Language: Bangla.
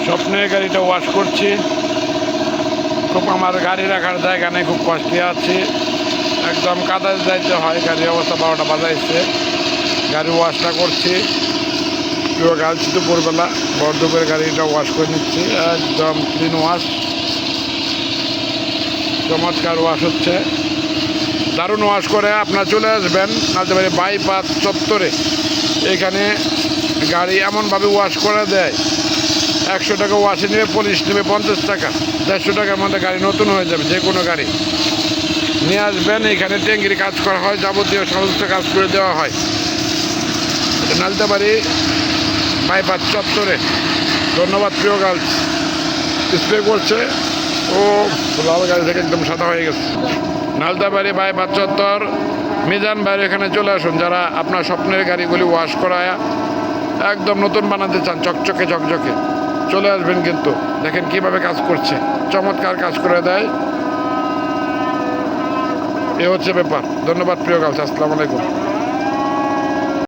স্বপ্নের গাড়িটা ওয়াশ করছি। খুব আমার গাড়ি রাখার জায়গা নেই, খুব কষ্টে আছি। একদম কাদায় যাইতে হয়, গাড়ির অবস্থা 12টা বাজাইছে। গাড়ি ওয়াশটা করছি। প্রিয় গার্লস, দুপুরবেলা বর্ধকের গাড়িটা ওয়াশ করে নিচ্ছি। একদম ক্লিন ওয়াশ, চমৎকার ওয়াশ হচ্ছে, দারুণ ওয়াশ করে। আপনার চলে আসবেন নালতাবাড়ি বাইপাস চত্বরে। এখানে গাড়ি এমনভাবে ওয়াশ করে দেয়, 100 টাকা ওয়াশে নেবে, পুলিশ নেবে 50 টাকা। 150 টাকার মধ্যে গাড়ি নতুন হয়ে যাবে, যে কোনো গাড়ি নিয়ে আসবেন। এখানে ট্যাঙ্কির কাজ করা হয়, যাবতীয় সমস্ত কাজ করে দেওয়া হয়। নালতাবাড়ি বাইপাস চত্বরে। ধন্যবাদ প্রিয় গার্লস। স্প্রে করছে, ও লাল গাড়ি থেকে একদম সাদা হয়ে গেছে। নালতাবাড়ি বাইপাস চত্বর, মিজান ভাইয়ের এখানে চলে আসুন যারা আপনার স্বপ্নের গাড়িগুলি ওয়াশ করায় একদম নতুন বানাতে চান, চকচকে ঝকঝকে। চলে আসবেন, কিন্তু দেখেন কিভাবে কাজ করছে, চমৎকার কাজ করে দেয়। এ হচ্ছে ব্যাপার। ধন্যবাদ প্রিয় গার্লস, আসসালামু আলাইকুম।